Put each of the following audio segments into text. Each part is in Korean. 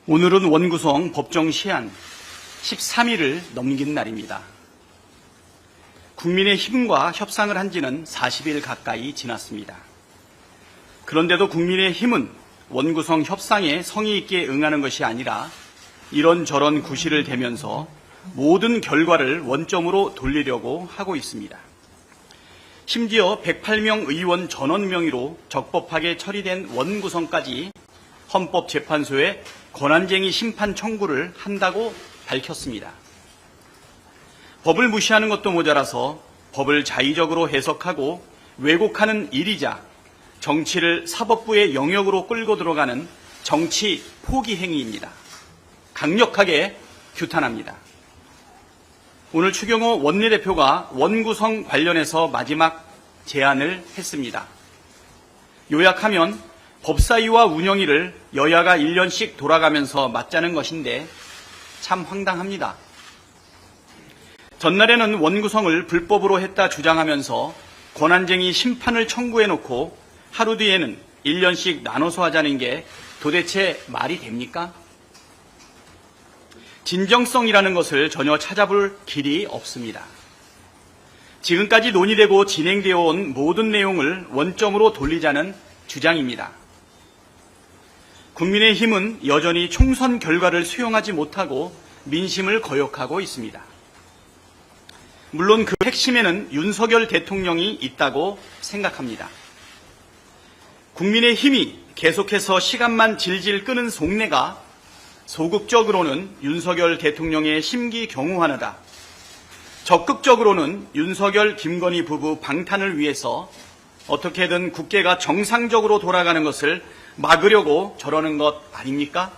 오늘은 원구성 법정 시한 13일을 넘긴 날입니다. 국민의힘과 협상을 한 지는 40일 가까이 지났습니다. 그런데도 국민의힘은 원구성 협상에 성의 있게 응하는 것이 아니라 이런저런 구실을 대면서 모든 결과를 원점으로 돌리려고 하고 있습니다. 심지어 108명 의원 전원 명의로 적법하게 처리된 원구성까지 헌법재판소에 권한쟁의 심판 청구를 한다고 밝혔습니다. 법을 무시하는 것도 모자라서 법을 자의적으로 해석하고 왜곡하는 일이자 정치를 사법부의 영역으로 끌고 들어가는 정치 포기 행위입니다. 강력하게 규탄합니다. 오늘 추경호 원내대표가 원구성 관련해서 마지막 제안을 했습니다. 요약하면 법사위와 운영위를 여야가 1년씩 돌아가면서 맞자는 것인데 참 황당합니다. 전날에는 원구성을 불법으로 했다 주장하면서 권한쟁의 심판을 청구해놓고 하루 뒤에는 1년씩 나눠서 하자는 게 도대체 말이 됩니까? 진정성이라는 것을 전혀 찾아볼 길이 없습니다. 지금까지 논의되고 진행되어 온 모든 내용을 원점으로 돌리자는 주장입니다. 국민의힘은 여전히 총선 결과를 수용하지 못하고 민심을 거역하고 있습니다. 물론 그 핵심에는 윤석열 대통령이 있다고 생각합니다. 국민의힘이 계속해서 시간만 질질 끄는 속내가 소극적으로는 윤석열 대통령의 심기 경호하느라 적극적으로는 윤석열 김건희 부부 방탄을 위해서 어떻게든 국회가 정상적으로 돌아가는 것을 막으려고 저러는 것 아닙니까?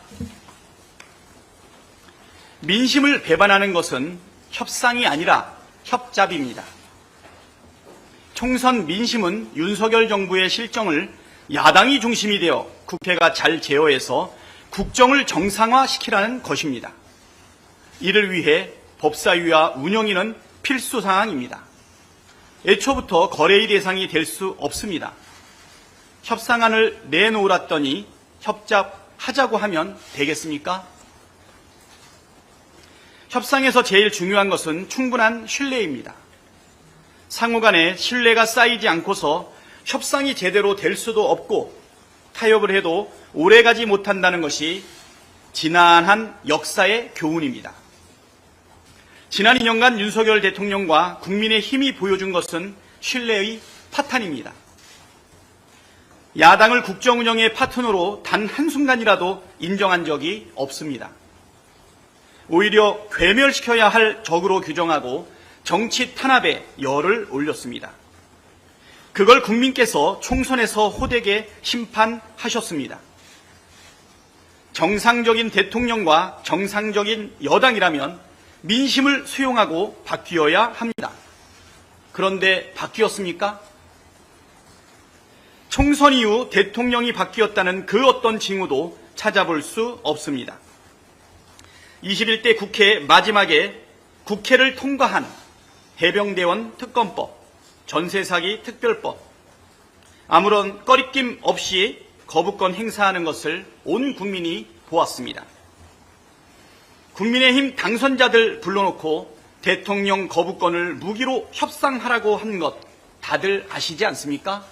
민심을 배반하는 것은 협상이 아니라 협잡입니다. 총선 민심은 윤석열 정부의 실정을 야당이 중심이 되어 국회가 잘 제어해서 국정을 정상화시키라는 것입니다. 이를 위해 법사위와 운영위는 필수 사항입니다. 애초부터 거래의 대상이 될 수 없습니다. 협상안을 내놓으랐더니 협잡하자고 하면 되겠습니까? 협상에서 제일 중요한 것은 충분한 신뢰입니다. 상호 간에 신뢰가 쌓이지 않고서 협상이 제대로 될 수도 없고 타협을 해도 오래가지 못한다는 것이 지난한 역사의 교훈입니다. 지난 2년간 윤석열 대통령과 국민의힘이 보여준 것은 신뢰의 파탄입니다. 야당을 국정운영의 파트너로 단 한순간이라도 인정한 적이 없습니다. 오히려 괴멸시켜야 할 적으로 규정하고 정치 탄압에 열을 올렸습니다. 그걸 국민께서 총선에서 호되게 심판하셨습니다. 정상적인 대통령과 정상적인 여당이라면 민심을 수용하고 바뀌어야 합니다. 그런데 바뀌었습니까? 총선 이후 대통령이 바뀌었다는 그 어떤 징후도 찾아볼 수 없습니다. 21대 국회 마지막에 국회를 통과한 해병대원 특검법, 전세사기 특별법, 아무런 꺼리낌 없이 거부권 행사하는 것을 온 국민이 보았습니다. 국민의힘 당선자들 불러놓고 대통령 거부권을 무기로 협상하라고 한 것 다들 아시지 않습니까?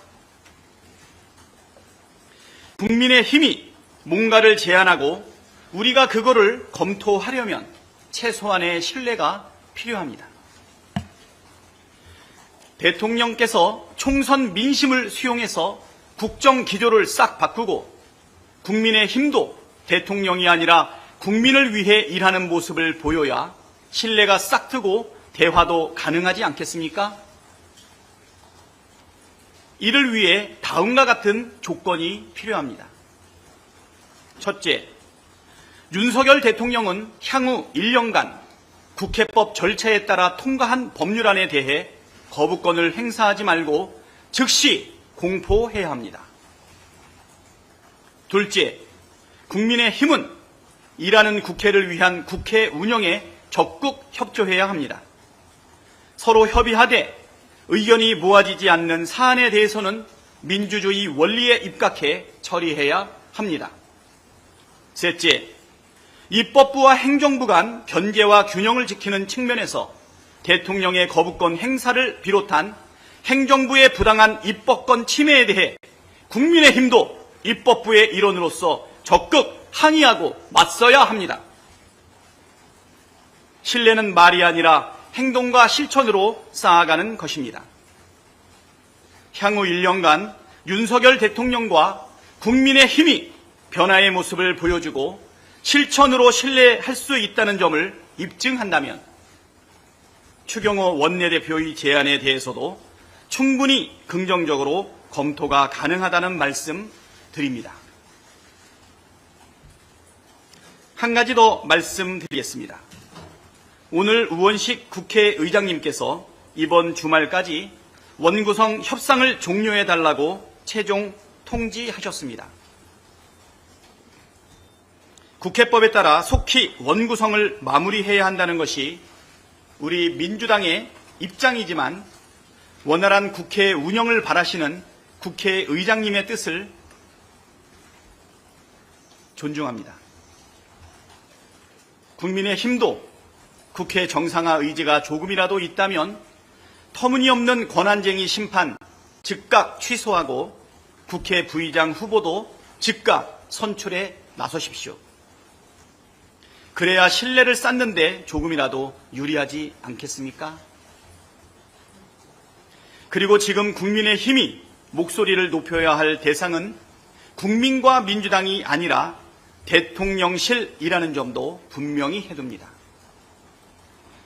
국민의힘이 뭔가를 제안하고 우리가 그거를 검토하려면 최소한의 신뢰가 필요합니다. 대통령께서 총선 민심을 수용해서 국정 기조를 싹 바꾸고 국민의힘도 대통령이 아니라 국민을 위해 일하는 모습을 보여야 신뢰가 싹트고 대화도 가능하지 않겠습니까? 이를 위해 다음과 같은 조건이 필요합니다. 첫째, 윤석열 대통령은 향후 1년간 국회법 절차에 따라 통과한 법률안에 대해 거부권을 행사하지 말고 즉시 공포해야 합니다. 둘째, 국민의힘은 일하는 국회를 위한 국회 운영에 적극 협조해야 합니다. 서로 협의하되 의견이 모아지지 않는 사안에 대해서는 민주주의 원리에 입각해 처리해야 합니다. 셋째, 입법부와 행정부 간 견제와 균형을 지키는 측면에서 대통령의 거부권 행사를 비롯한 행정부의 부당한 입법권 침해에 대해 국민의힘도 입법부의 일원으로서 적극 항의하고 맞서야 합니다. 신뢰는 말이 아니라 행동과 실천으로 쌓아가는 것입니다. 향후 1년간 윤석열 대통령과 국민의힘이 변화의 모습을 보여주고 실천으로 신뢰할 수 있다는 점을 입증한다면 추경호 원내대표의 제안에 대해서도 충분히 긍정적으로 검토가 가능하다는 말씀 드립니다. 한 가지 더 말씀드리겠습니다. 오늘 우원식 국회의장님께서 이번 주말까지 원구성 협상을 종료해달라고 최종 통지하셨습니다. 국회법에 따라 속히 원구성을 마무리해야 한다는 것이 우리 민주당의 입장이지만 원활한 국회 운영을 바라시는 국회의장님의 뜻을 존중합니다. 국민의힘도 국회 정상화 의지가 조금이라도 있다면 터무니없는 권한쟁의 심판 즉각 취소하고 국회 부의장 후보도 즉각 선출해 나서십시오. 그래야 신뢰를 쌓는 데 조금이라도 유리하지 않겠습니까? 그리고 지금 국민의힘이 목소리를 높여야 할 대상은 국민과 민주당이 아니라 대통령실이라는 점도 분명히 해둡니다.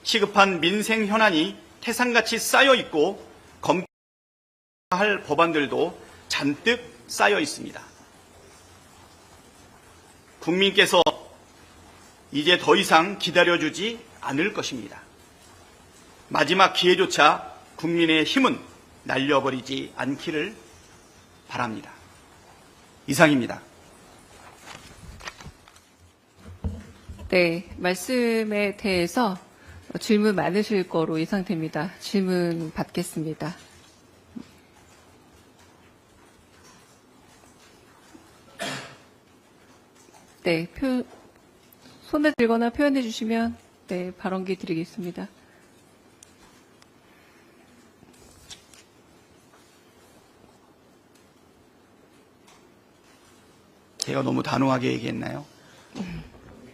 시급한 민생 현안이 태산같이 쌓여 있고 검토해야 할 법안들도 잔뜩 쌓여 있습니다. 국민께서 이제 더 이상 기다려주지 않을 것입니다. 마지막 기회조차 국민의 힘은 날려버리지 않기를 바랍니다. 이상입니다. 네, 말씀에 대해서 질문 많으실 거로 예상됩니다. 질문 받겠습니다. 네, 손을 들거나 표현해 주시면 네, 발언기 드리겠습니다. 제가 너무 단호하게 얘기했나요?